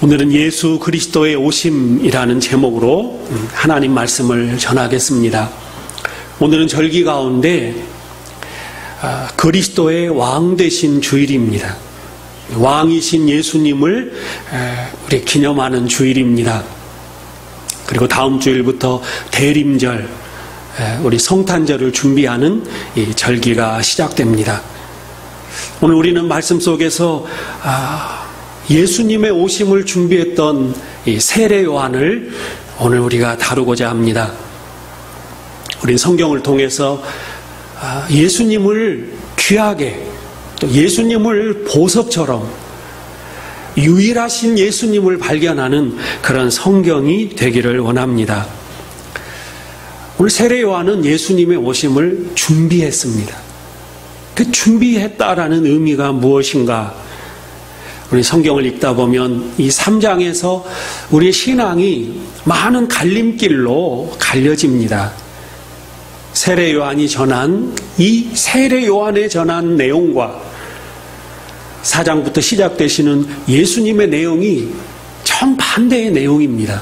오늘은 예수 그리스도의 오심이라는 제목으로 하나님 말씀을 전하겠습니다. 오늘은 절기 가운데 그리스도의 왕 되신 주일입니다. 왕이신 예수님을 우리 기념하는 주일입니다. 그리고 다음 주일부터 대림절, 우리 성탄절을 준비하는 이 절기가 시작됩니다. 오늘 우리는 말씀 속에서 예수님의 오심을 준비했던 이 세례 요한을 오늘 우리가 다루고자 합니다. 우린 성경을 통해서 예수님을 귀하게, 또 예수님을 보석처럼 유일하신 예수님을 발견하는 그런 성경이 되기를 원합니다. 오늘 세례 요한은 예수님의 오심을 준비했습니다. 그 준비했다라는 의미가 무엇인가? 우리 성경을 읽다 보면 이 3장에서 우리의 신앙이 많은 갈림길로 갈려집니다. 세례 요한이 전한 이 세례 요한의 전한 내용과 4장부터 시작되시는 예수님의 내용이 정반대의 내용입니다.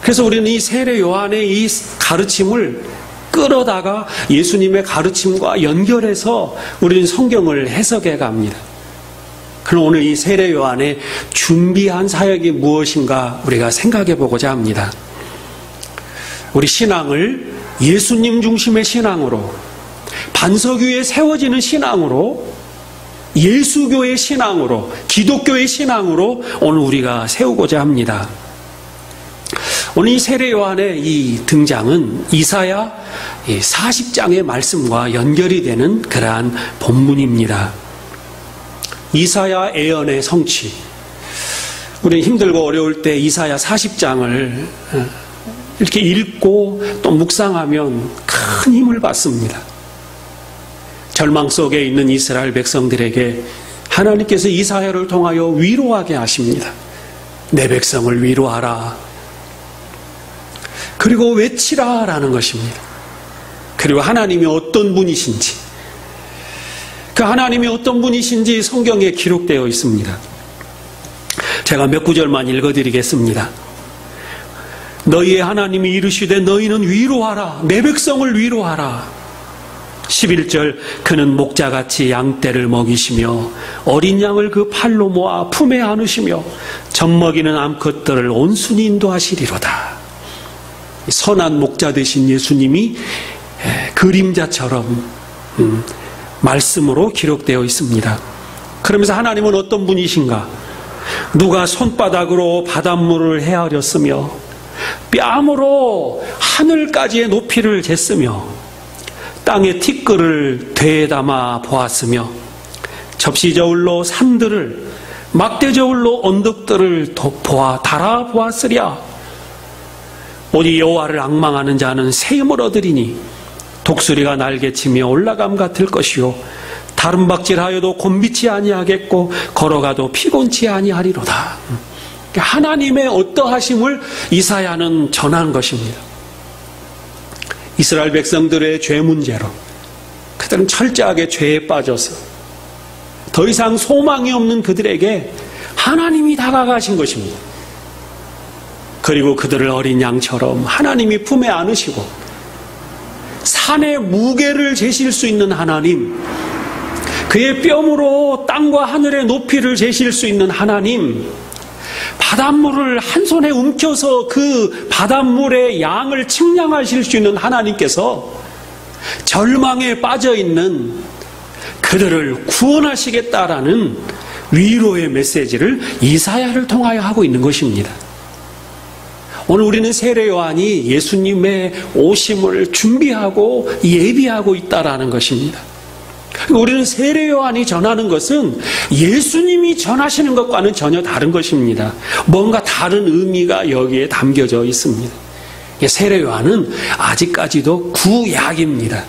그래서 우리는 이 세례 요한의 이 가르침을 끌어다가 예수님의 가르침과 연결해서 우리는 성경을 해석해 갑니다. 그럼 오늘 이 세례 요한의 준비한 사역이 무엇인가 우리가 생각해 보고자 합니다. 우리 신앙을 예수님 중심의 신앙으로, 반석 위에 세워지는 신앙으로, 예수교의 신앙으로, 기독교의 신앙으로 오늘 우리가 세우고자 합니다. 오늘 이 세례 요한의 이 등장은 이사야 40장의 말씀과 연결이 되는 그러한 본문입니다. 이사야 예언의 성취. 우리는 힘들고 어려울 때 이사야 40장을 이렇게 읽고 또 묵상하면 큰 힘을 받습니다. 절망 속에 있는 이스라엘 백성들에게 하나님께서 이사야를 통하여 위로하게 하십니다. 내 백성을 위로하라. 그리고 외치라라는 것입니다. 그리고 하나님이 어떤 분이신지, 그 하나님이 어떤 분이신지 성경에 기록되어 있습니다. 제가 몇 구절만 읽어드리겠습니다. 너희의 하나님이 이르시되 너희는 위로하라. 내 백성을 위로하라. 11절 그는 목자같이 양떼를 먹이시며 어린 양을 그 팔로 모아 품에 안으시며 젖먹이는 암컷들을 온순히 인도하시리로다. 선한 목자 되신 예수님이 그림자처럼 말씀으로 기록되어 있습니다. 그러면서 하나님은 어떤 분이신가? 누가 손바닥으로 바닷물을 헤아렸으며 뺨으로 하늘까지의 높이를 쟀으며 땅의 티끌을 되에 담아 보았으며 접시 저울로 산들을 막대 저울로 언덕들을 보아 달아 보았으랴. 오직 여호와를 앙망하는 자는 새 힘을 얻으리니 독수리가 날개치며 올라감 같을 것이요 다름박질하여도 곤비치 아니하겠고 걸어가도 피곤치 아니하리로다. 하나님의 어떠하심을 이사야는 전한 것입니다. 이스라엘 백성들의 죄 문제로 그들은 철저하게 죄에 빠져서 더 이상 소망이 없는 그들에게 하나님이 다가가신 것입니다. 그리고 그들을 어린 양처럼 하나님이 품에 안으시고 산의 무게를 재실 수 있는 하나님, 그의 뼘으로 땅과 하늘의 높이를 재실 수 있는 하나님, 바닷물을 한 손에 움켜서 그 바닷물의 양을 측량하실 수 있는 하나님께서 절망에 빠져있는 그들을 구원하시겠다라는 위로의 메시지를 이사야를 통하여 하고 있는 것입니다. 오늘 우리는 세례 요한이 예수님의 오심을 준비하고 예비하고 있다라는 것입니다. 우리는 세례 요한이 전하는 것은 예수님이 전하시는 것과는 전혀 다른 것입니다. 뭔가 다른 의미가 여기에 담겨져 있습니다. 세례 요한은 아직까지도 구약입니다.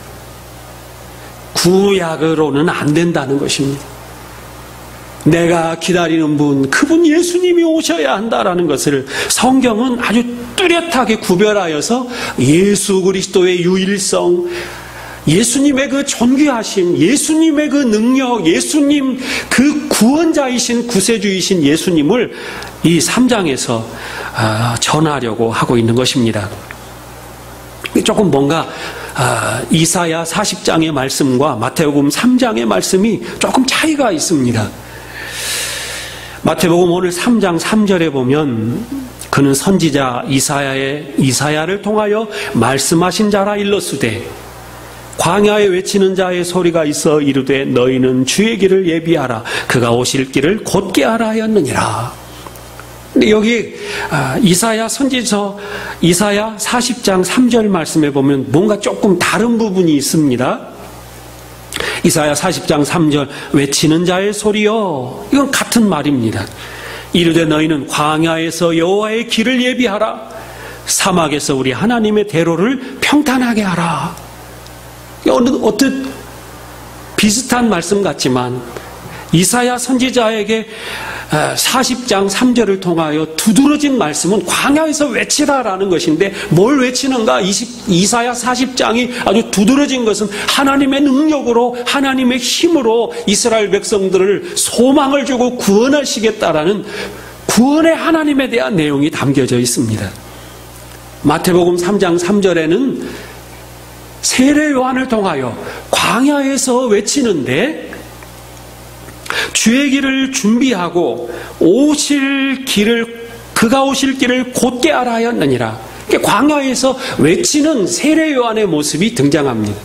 구약으로는 안 된다는 것입니다. 내가 기다리는 분, 그분 예수님이 오셔야 한다라는 것을 성경은 아주 뚜렷하게 구별하여서 예수 그리스도의 유일성, 예수님의 그 존귀하심, 예수님의 그 능력, 예수님 그 구원자이신 구세주이신 예수님을 이 3장에서 전하려고 하고 있는 것입니다. 조금 뭔가 이사야 40장의 말씀과 마태복음 3장의 말씀이 조금 차이가 있습니다. 마태복음 오늘 3장 3절에 보면 그는 선지자 이사야를 통하여 말씀하신 자라 일렀으되 광야에 외치는 자의 소리가 있어 이르되 너희는 주의 길을 예비하라 그가 오실 길을 곧게 하라 하였느니라. 근데 여기 이사야 선지서 이사야 40장 3절 말씀에 보면 뭔가 조금 다른 부분이 있습니다. 이사야 40장 3절 외치는 자의 소리요, 이건 같은 말입니다. 이르되 너희는 광야에서 여호와의 길을 예비하라 사막에서 우리 하나님의 대로를 평탄하게 하라. 어떤 비슷한 말씀 같지만 이사야 선지자에게 40장 3절을 통하여 두드러진 말씀은 광야에서 외치라라는 것인데 뭘 외치는가? 이사야 40장이 아주 두드러진 것은 하나님의 능력으로 하나님의 힘으로 이스라엘 백성들을 소망을 주고 구원하시겠다라는 구원의 하나님에 대한 내용이 담겨져 있습니다. 마태복음 3장 3절에는 세례 요한을 통하여 광야에서 외치는데 주의 길을 준비하고 그가 오실 길을 곧게 하라 하였느니라. 광야에서 외치는 세례 요한의 모습이 등장합니다.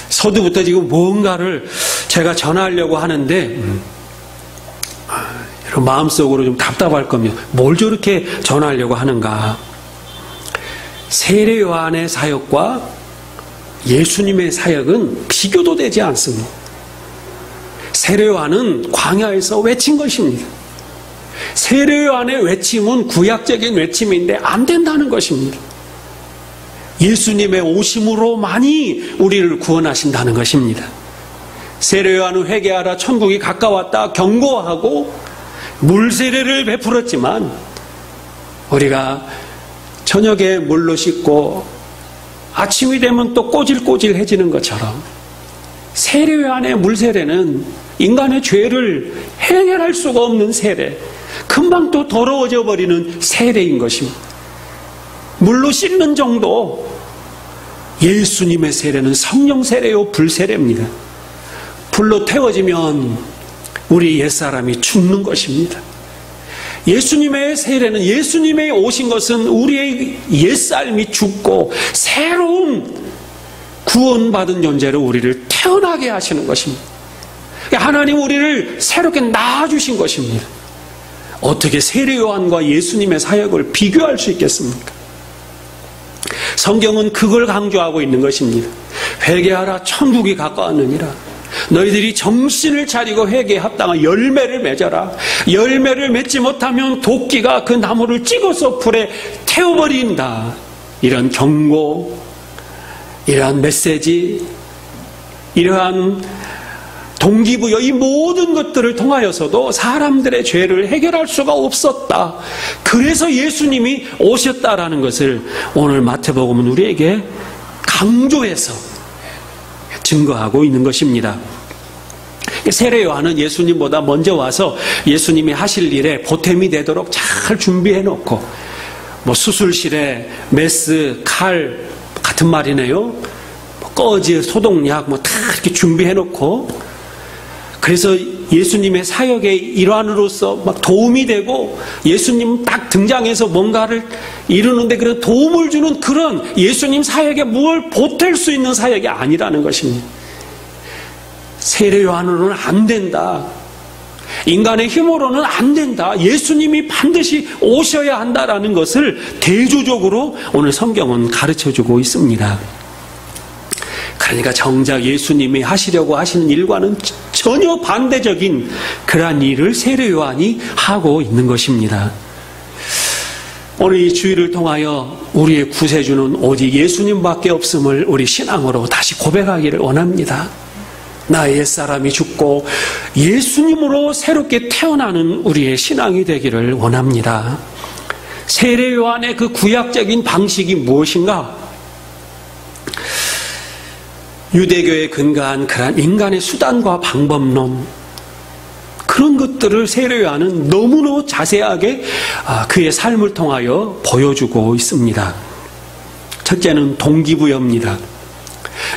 서두부터 지금 뭔가를 제가 전하려고 하는데 마음속으로 좀 답답할 겁니다. 뭘 저렇게 전하려고 하는가? 세례 요한의 사역과 예수님의 사역은 비교도 되지 않습니다. 세례 요한은 광야에서 외친 것입니다. 세례 요한의 외침은 구약적인 외침인데 안 된다는 것입니다. 예수님의 오심으로만이 우리를 구원하신다는 것입니다. 세례 요한은 회개하라 천국이 가까웠다 경고하고 물세례를 베풀었지만 우리가 저녁에 물로 씻고 아침이 되면 또 꼬질꼬질해지는 것처럼 세례 요한의 물세례는 인간의 죄를 해결할 수가 없는 세례, 금방 또 더러워져 버리는 세례인 것입니다. 물로 씻는 정도, 예수님의 세례는 성령 세례요 불세례입니다. 불로 태워지면 우리 옛사람이 죽는 것입니다. 예수님의 세례는, 예수님의 오신 것은 우리의 옛삶이 죽고 새로운 구원받은 존재로 우리를 태어나게 하시는 것입니다. 하나님 우리를 새롭게 낳아주신 것입니다. 어떻게 세례 요한과 예수님의 사역을 비교할 수 있겠습니까? 성경은 그걸 강조하고 있는 것입니다. 회개하라 천국이 가까웠느니라. 너희들이 정신을 차리고 회개에 합당한 열매를 맺어라. 열매를 맺지 못하면 도끼가 그 나무를 찍어서 불에 태워버린다. 이런 경고, 이러한 메시지, 이러한 동기부여, 이 모든 것들을 통하여서도 사람들의 죄를 해결할 수가 없었다. 그래서 예수님이 오셨다라는 것을 오늘 마태복음은 우리에게 강조해서 증거하고 있는 것입니다. 세례 요한은 예수님보다 먼저 와서 예수님이 하실 일에 보탬이 되도록 잘 준비해 놓고, 수술실에 메스, 칼 같은 말이네요. 꺼지, 소독약 다 이렇게 준비해 놓고, 그래서 예수님의 사역의 일환으로서 막 도움이 되고, 예수님 딱 등장해서 뭔가를 이루는데 그런 도움을 주는 그런 예수님 사역에 뭘 보탤 수 있는 사역이 아니라는 것입니다. 세례 요한으로는 안 된다. 인간의 힘으로는 안 된다. 예수님이 반드시 오셔야 한다라는 것을 대조적으로 오늘 성경은 가르쳐주고 있습니다. 그러니까 정작 예수님이 하시려고 하시는 일과는 전혀 반대적인 그러한 일을 세례 요한이 하고 있는 것입니다. 오늘 이 주일을 통하여 우리의 구세주는 오직 예수님밖에 없음을 우리 신앙으로 다시 고백하기를 원합니다. 나의 옛사람이 죽고 예수님으로 새롭게 태어나는 우리의 신앙이 되기를 원합니다. 세례 요한의 그 구약적인 방식이 무엇인가? 유대교에 근거한 그러한 인간의 수단과 방법론, 그런 것들을 세례요한은 너무너무 자세하게 그의 삶을 통하여 보여주고 있습니다. 첫째는 동기부여입니다.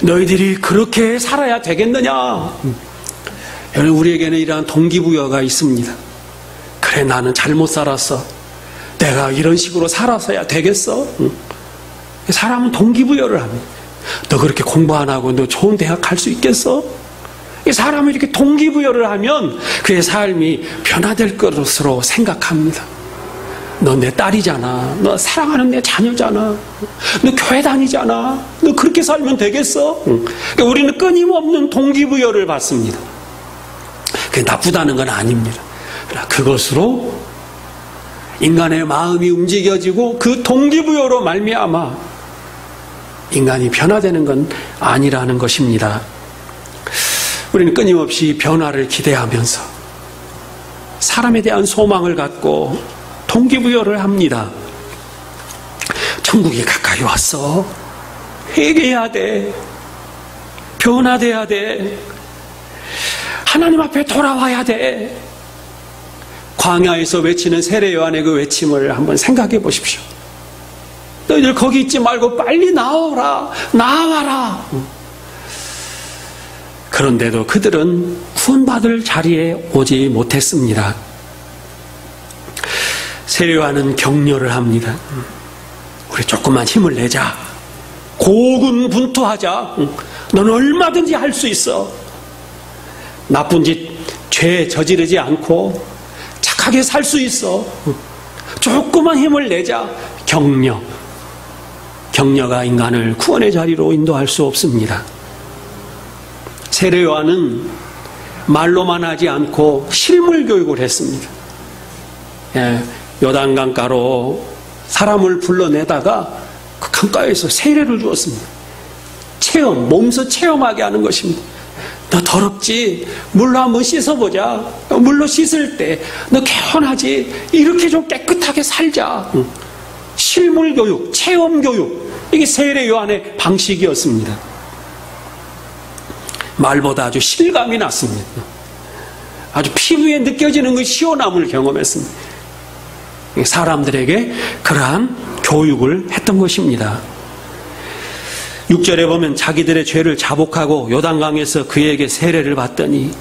너희들이 그렇게 살아야 되겠느냐? 여러분, 우리에게는 이러한 동기부여가 있습니다. 그래, 나는 잘못 살았어. 내가 이런 식으로 살아서야 되겠어? 사람은 동기부여를 합니다. 너 그렇게 공부 안 하고 너 좋은 대학 갈 수 있겠어? 사람이 이렇게 동기부여를 하면 그의 삶이 변화될 것으로 생각합니다. 너 내 딸이잖아. 너 사랑하는 내 자녀잖아. 너 교회 다니잖아. 너 그렇게 살면 되겠어? 그러니까 우리는 끊임없는 동기부여를 받습니다. 그게 나쁘다는 건 아닙니다. 그러나 그것으로 인간의 마음이 움직여지고 그 동기부여로 말미암아 인간이 변화되는 건 아니라는 것입니다. 우리는 끊임없이 변화를 기대하면서 사람에 대한 소망을 갖고 동기부여를 합니다. 천국이 가까이 왔어. 회개해야 돼. 변화돼야 돼. 하나님 앞에 돌아와야 돼. 광야에서 외치는 세례 요한의 그 외침을 한번 생각해 보십시오. 너희들 거기 있지 말고 빨리 나와라. 나와라. 그런데도 그들은 구원받을 자리에 오지 못했습니다. 세례 요한은 격려를 합니다. 우리 조금만 힘을 내자. 고군분투하자. 넌 얼마든지 할 수 있어. 나쁜 짓, 죄 저지르지 않고 착하게 살 수 있어. 조금만 힘을 내자. 격려. 격려가 인간을 구원의 자리로 인도할 수 없습니다. 세례 요한은 말로만 하지 않고 실물 교육을 했습니다. 요단강가로 사람을 불러내다가 그 강가에서 세례를 주었습니다. 체험, 몸소 체험하게 하는 것입니다. 너 더럽지? 물로 한번 씻어보자. 물로 씻을 때 너 개운하지? 이렇게 좀 깨끗하게 살자. 실물 교육, 체험 교육, 이게 세례 요한의 방식이었습니다. 말보다 아주 실감이 났습니다. 아주 피부에 느껴지는 그 시원함을 경험했습니다. 사람들에게 그러한 교육을 했던 것입니다. 6절에 보면 자기들의 죄를 자복하고 요단강에서 그에게 세례를 받더니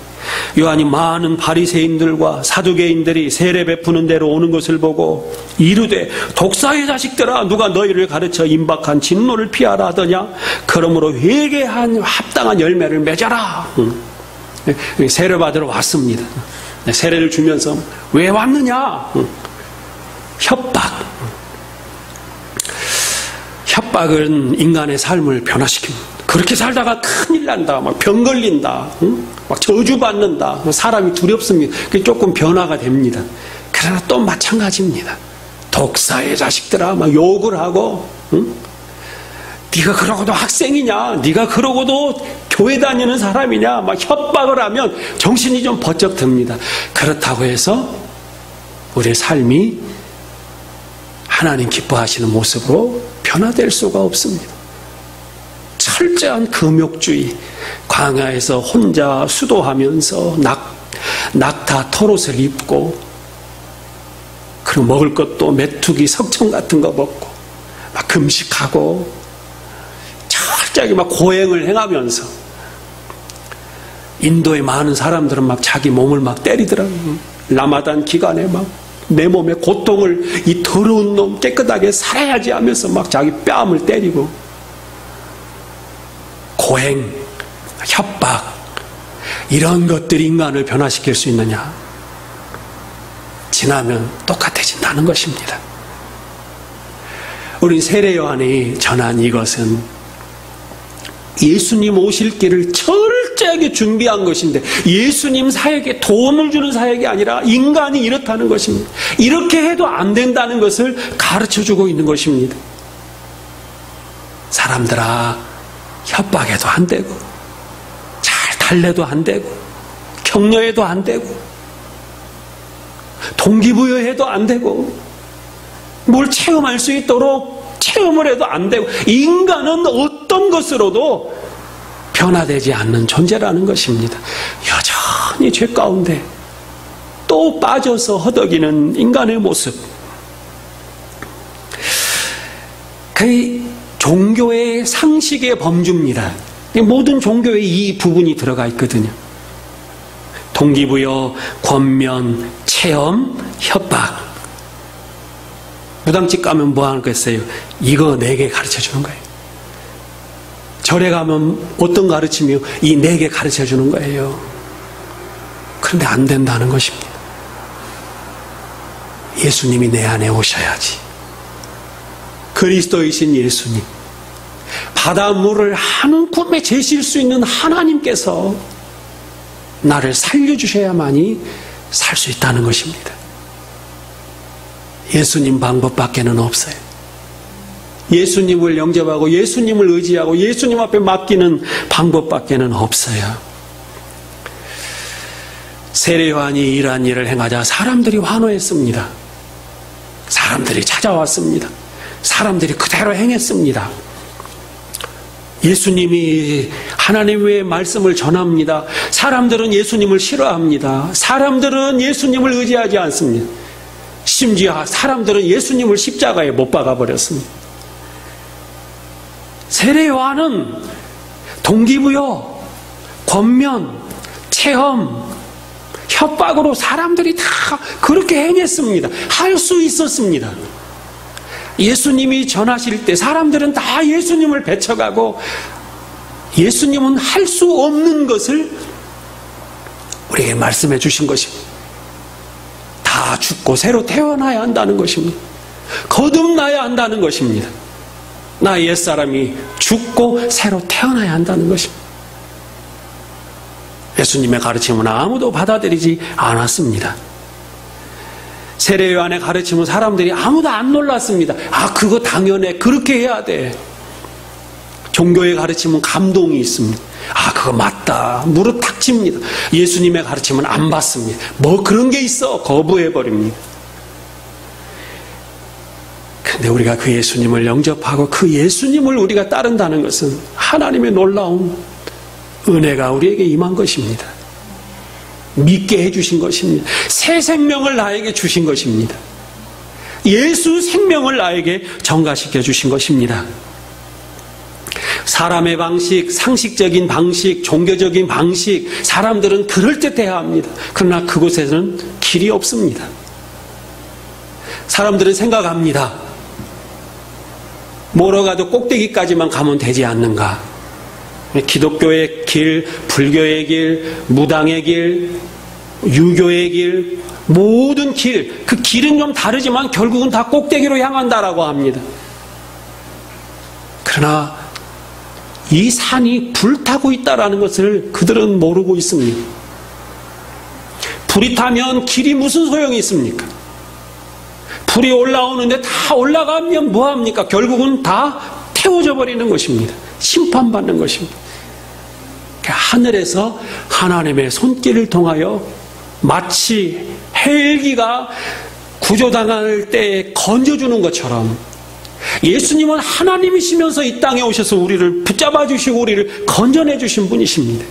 요한이 많은 바리새인들과 사두개인들이 세례 베푸는 대로 오는 것을 보고 이르되 독사의 자식들아 누가 너희를 가르쳐 임박한 진노를 피하라 하더냐. 그러므로 회개한 합당한 열매를 맺어라. 세례 받으러 왔습니다. 세례를 주면서 왜 왔느냐. 협박. 협박은 인간의 삶을 변화시킵니다. 그렇게 살다가 큰일 난다. 막 병 걸린다. 막 저주받는다. 사람이 두렵습니다. 그게 조금 변화가 됩니다. 그러나 또 마찬가지입니다. 독사의 자식들아 막 욕을 하고 네가 그러고도 학생이냐? 네가 그러고도 교회 다니는 사람이냐? 막 협박을 하면 정신이 좀 번쩍 듭니다. 그렇다고 해서 우리의 삶이 하나님 기뻐하시는 모습으로 변화될 수가 없습니다. 철저한 금욕주의, 광야에서 혼자 수도하면서 낙타 털옷을 입고 그리고 먹을 것도 메뚜기 석청 같은 거 먹고 막 금식하고 철저하게 막 고행을 행하면서 인도의 많은 사람들은 막 자기 몸을 막 때리더라고요. 라마단 기간에 막 내 몸의 고통을 이 더러운 놈 깨끗하게 살아야지 하면서 막 자기 뺨을 때리고 고행, 협박 이런 것들이 인간을 변화시킬 수 있느냐? 지나면 똑같아진다는 것입니다. 우리 세례 요한이 전한 이것은 예수님 오실 길을 철저하게 준비한 것인데 예수님 사역에 도움을 주는 사역이 아니라 인간이 이렇다는 것입니다. 이렇게 해도 안 된다는 것을 가르쳐주고 있는 것입니다. 사람들아 협박해도 안 되고 잘 달래도 안 되고 격려해도 안 되고 동기부여해도 안 되고 뭘 체험할 수 있도록 체험을 해도 안 되고 인간은 어떤 것으로도 변화되지 않는 존재라는 것입니다. 여전히 죄 가운데 또 빠져서 허덕이는 인간의 모습. 그 종교의 상식의 범주입니다. 모든 종교에 이 부분이 들어가 있거든요. 동기부여, 권면, 체험, 협박. 무당집 가면 뭐 하겠어요? 이거 4개 가르쳐 주는 거예요. 절에 가면 어떤 가르침이요? 이 4개 가르쳐 주는 거예요. 그런데 안 된다는 것입니다. 예수님이 내 안에 오셔야지. 그리스도이신 예수님, 바닷물을 한 움큼에 제실 수 있는 하나님께서 나를 살려주셔야만이 살 수 있다는 것입니다. 예수님 방법밖에는 없어요. 예수님을 영접하고 예수님을 의지하고 예수님 앞에 맡기는 방법밖에는 없어요. 세례 요한이 이러한 일을 행하자 사람들이 환호했습니다. 사람들이 찾아왔습니다. 사람들이 그대로 행했습니다. 예수님이 하나님의 말씀을 전합니다. 사람들은 예수님을 싫어합니다. 사람들은 예수님을 의지하지 않습니다. 심지어 사람들은 예수님을 십자가에 못 박아버렸습니다. 세례 요한은 동기부여, 권면, 체험, 협박으로 사람들이 다 그렇게 행했습니다. 할 수 있었습니다. 예수님이 전하실 때 사람들은 다 예수님을 배척하고 예수님은 할 수 없는 것을 우리에게 말씀해 주신 것입니다. 다 죽고 새로 태어나야 한다는 것입니다. 거듭나야 한다는 것입니다. 나 옛사람이 죽고 새로 태어나야 한다는 것입니다. 예수님의 가르침은 아무도 받아들이지 않았습니다. 세례 요한의 가르침은 사람들이 아무도 안 놀랐습니다. 아, 그거 당연해. 그렇게 해야 돼. 종교의 가르침은 감동이 있습니다. 아, 그거 맞다. 무릎 탁 칩니다. 예수님의 가르침은 안 받습니다. 뭐 그런 게 있어. 거부해버립니다. 근데 우리가 그 예수님을 영접하고 그 예수님을 우리가 따른다는 것은 하나님의 놀라운 은혜가 우리에게 임한 것입니다. 믿게 해주신 것입니다. 새 생명을 나에게 주신 것입니다. 예수 생명을 나에게 전가시켜 주신 것입니다. 사람의 방식, 상식적인 방식, 종교적인 방식, 사람들은 그럴듯해야 합니다. 그러나 그곳에는 길이 없습니다. 사람들은 생각합니다. 뭐로 가도 꼭대기까지만 가면 되지 않는가. 기독교의 길, 불교의 길, 무당의 길, 유교의 길, 모든 길, 그 길은 좀 다르지만 결국은 다 꼭대기로 향한다라고 합니다. 그러나 이 산이 불타고 있다는 것을 그들은 모르고 있습니다. 불이 타면 길이 무슨 소용이 있습니까? 불이 올라오는데 다 올라가면 뭐합니까? 결국은 다 태워져 버리는 것입니다. 심판받는 것입니다. 하늘에서 하나님의 손길을 통하여 마치 헬기가 구조당할 때 건져주는 것처럼 예수님은 하나님이시면서 이 땅에 오셔서 우리를 붙잡아 주시고 우리를 건져내 주신 분이십니다.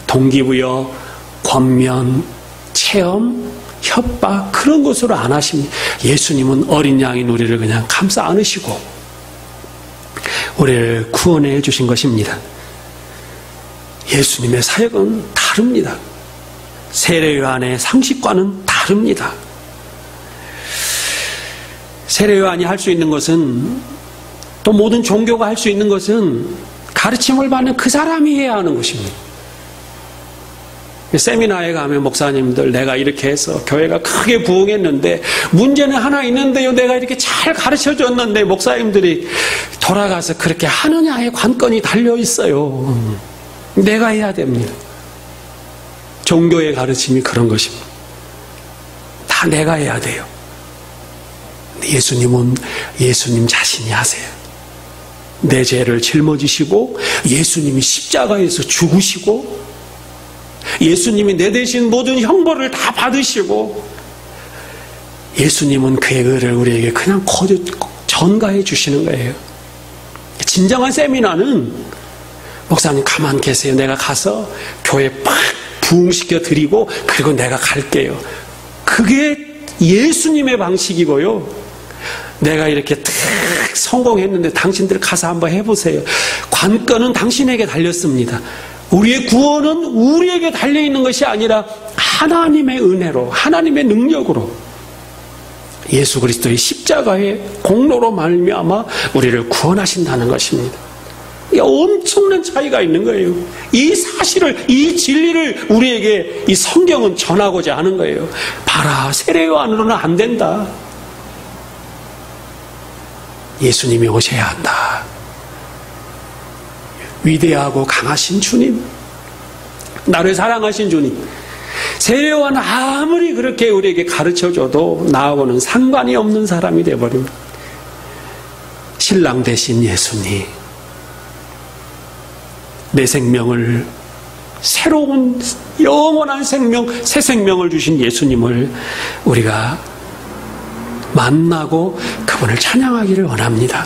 동기부여, 권면, 체험, 협박 그런 것으로 안 하십니다. 예수님은 어린 양인 우리를 그냥 감싸 안으시고 우리를 구원해 주신 것입니다. 예수님의 사역은 다릅니다. 세례 요한의 상식과는 다릅니다. 세례 요한이 할 수 있는 것은 또 모든 종교가 할 수 있는 것은 가르침을 받는 그 사람이 해야 하는 것입니다. 세미나에 가면 목사님들 내가 이렇게 해서 교회가 크게 부흥했는데 문제는 하나 있는데요. 내가 이렇게 잘 가르쳐줬는데 목사님들이 돌아가서 그렇게 하느냐의 관건이 달려있어요. 내가 해야 됩니다. 종교의 가르침이 그런 것입니다. 다 내가 해야 돼요. 예수님은 예수님 자신이 하세요. 내 죄를 짊어지시고 예수님이 십자가에서 죽으시고 예수님이 내 대신 모든 형벌을 다 받으시고 예수님은 그의 의를 우리에게 그냥 거저 전가해 주시는 거예요. 진정한 세미나는 목사님 가만 계세요. 내가 가서 교회 팍 부흥시켜 드리고 그리고 내가 갈게요. 그게 예수님의 방식이고요. 내가 이렇게 탁 성공했는데 당신들 가서 한번 해보세요. 관건은 당신에게 달렸습니다. 우리의 구원은 우리에게 달려있는 것이 아니라 하나님의 은혜로, 하나님의 능력으로, 예수 그리스도의 십자가의 공로로 말미암아 우리를 구원하신다는 것입니다. 이 엄청난 차이가 있는 거예요. 이 사실을, 이 진리를 우리에게 이 성경은 전하고자 하는 거예요. 봐라, 세례요한으로는 안 된다. 예수님이 오셔야 한다. 위대하고 강하신 주님, 나를 사랑하신 주님, 세례요한 아무리 그렇게 우리에게 가르쳐줘도 나하고는 상관이 없는 사람이 되어버립니다. 신랑 되신 예수님, 내 생명을, 새로운 영원한 생명, 새 생명을 주신 예수님을 우리가 만나고 그분을 찬양하기를 원합니다.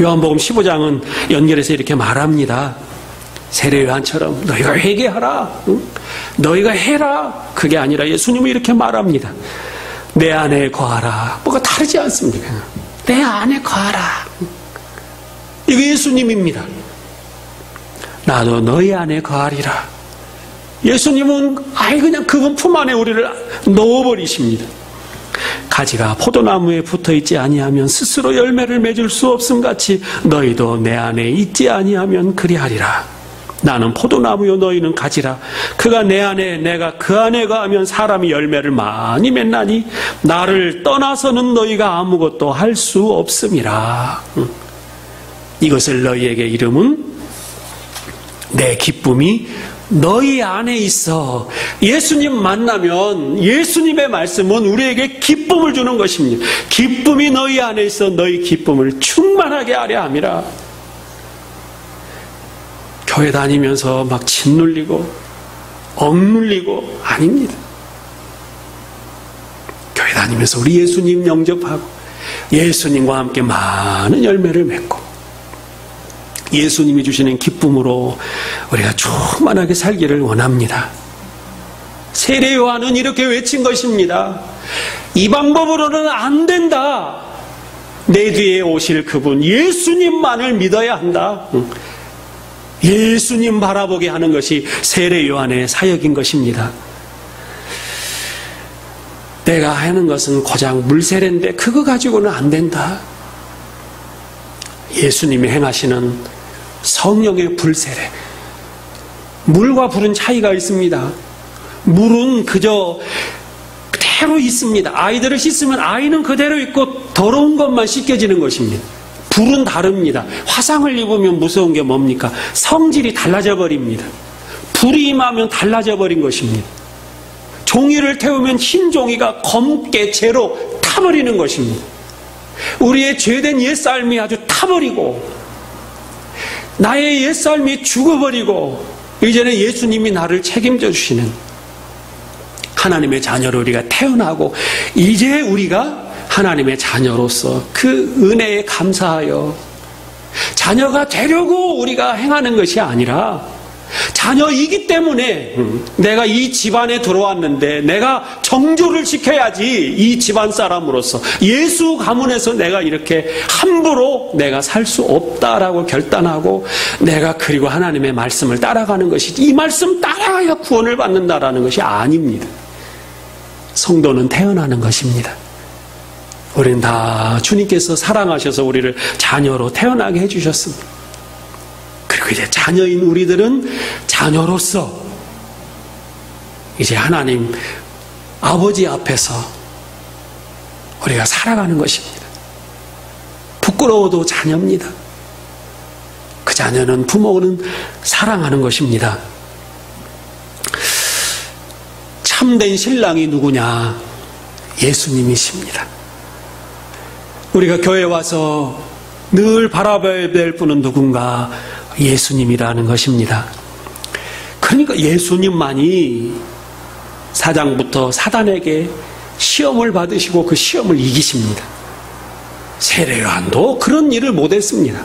요한복음 15장은 연결해서 이렇게 말합니다. 세례요한처럼 너희가 회개하라, 너희가 해라, 그게 아니라 예수님은 이렇게 말합니다. 내 안에 거하라. 뭐가 다르지 않습니까? 내 안에 거하라. 이거 예수님입니다. 나도 너희 안에 거하리라. 예수님은 아예 그냥 그분 품 안에 우리를 넣어버리십니다. 가지가 포도나무에 붙어있지 아니하면 스스로 열매를 맺을 수 없음같이 너희도 내 안에 있지 아니하면 그리하리라. 나는 포도나무요 너희는 가지라. 그가 내 안에 내가 그 안에 거하면 사람이 열매를 많이 맺나니 나를 떠나서는 너희가 아무것도 할 수 없음이라. 이것을 너희에게 이름은 내 기쁨이 너희 안에 있어. 예수님 만나면 예수님의 말씀은 우리에게 기쁨을 주는 것입니다. 기쁨이 너희 안에 있어 너희 기쁨을 충만하게 하려 함이라. 교회 다니면서 막 짓눌리고 억눌리고 아닙니다. 교회 다니면서 우리 예수님 영접하고 예수님과 함께 많은 열매를 맺고 예수님이 주시는 기쁨으로 우리가 충만하게 살기를 원합니다. 세례요한은 이렇게 외친 것입니다. 이 방법으로는 안 된다. 내 뒤에 오실 그분 예수님만을 믿어야 한다. 예수님 바라보게 하는 것이 세례요한의 사역인 것입니다. 내가 하는 것은 고작 물세례인데 그거 가지고는 안 된다. 예수님이 행하시는 성령의 불세례, 물과 불은 차이가 있습니다. 물은 그저 그대로 있습니다. 아이들을 씻으면 아이는 그대로 있고 더러운 것만 씻겨지는 것입니다. 불은 다릅니다. 화상을 입으면 무서운 게 뭡니까? 성질이 달라져 버립니다. 불이 임하면 달라져 버린 것입니다. 종이를 태우면 흰 종이가 검게 재로 타버리는 것입니다. 우리의 죄된 옛삶이 아주 타버리고 나의 옛삶이 죽어버리고 이제는 예수님이 나를 책임져 주시는 하나님의 자녀로 우리가 태어나고 이제 우리가 하나님의 자녀로서 그 은혜에 감사하여 자녀가 되려고 우리가 행하는 것이 아니라 자녀이기 때문에 내가 이 집안에 들어왔는데 내가 정조를 지켜야지. 이 집안 사람으로서 예수 가문에서 내가 이렇게 함부로 내가 살 수 없다라고 결단하고 내가 그리고 하나님의 말씀을 따라가는 것이지 이 말씀 따라야 구원을 받는다라는 것이 아닙니다. 성도는 태어나는 것입니다. 우리는 다 주님께서 사랑하셔서 우리를 자녀로 태어나게 해주셨습니다. 그리고 이제 자녀인 우리들은 자녀로서 이제 하나님 아버지 앞에서 우리가 살아가는 것입니다. 부끄러워도 자녀입니다. 그 자녀는 부모는 사랑하는 것입니다. 참된 신랑이 누구냐? 예수님이십니다. 우리가 교회에 와서 늘 바라봐야 될 분은 누군가? 예수님이라는 것입니다. 그러니까 예수님만이 사장부터 사단에게 시험을 받으시고 그 시험을 이기십니다. 세례요한도 그런 일을 못했습니다.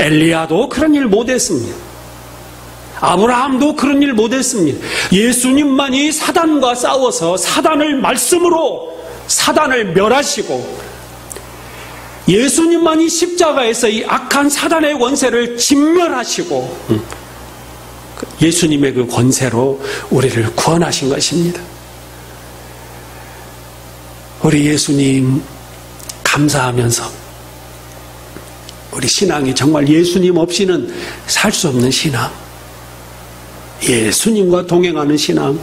엘리야도 그런 일 못했습니다. 아브라함도 그런 일 못했습니다. 예수님만이 사단과 싸워서 사단을 말씀으로 사단을 멸하시고, 예수님만이 십자가에서 이 악한 사단의 권세를 진멸하시고, 예수님의 그 권세로 우리를 구원하신 것입니다. 우리 예수님 감사하면서 우리 신앙이 정말 예수님 없이는 살 수 없는 신앙, 예수님과 동행하는 신앙,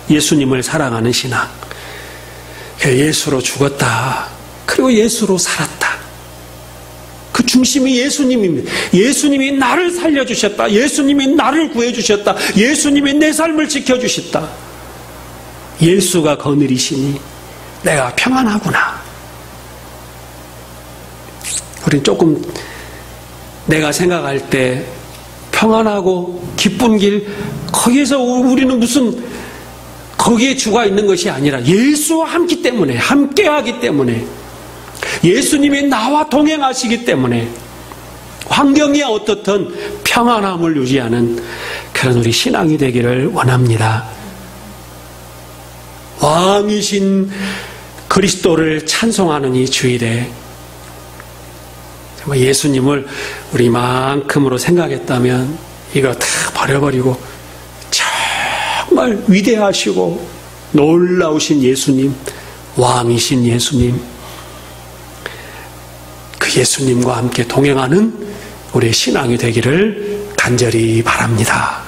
예수님을 사랑하는 신앙, 예수로 죽었다, 그리고 예수로 살았다. 그 중심이 예수님입니다. 예수님이 나를 살려주셨다. 예수님이 나를 구해주셨다. 예수님이 내 삶을 지켜주셨다. 예수가 거느리시니 내가 평안하구나. 우린 조금 내가 생각할 때 평안하고 기쁜 길, 거기에서 우리는 무슨 거기에 주가 있는 것이 아니라 예수와 함께 때문에, 함께하기 때문에, 예수님이 나와 동행하시기 때문에 환경이 어떻든 평안함을 유지하는 그런 우리 신앙이 되기를 원합니다. 왕이신 그리스도를 찬송하는 이 주일에 정말 예수님을 우리만큼으로 생각했다면 이거 다 버려버리고 정말 위대하시고 놀라우신 예수님, 왕이신 예수님, 그 예수님과 함께 동행하는 우리의 신앙이 되기를 간절히 바랍니다.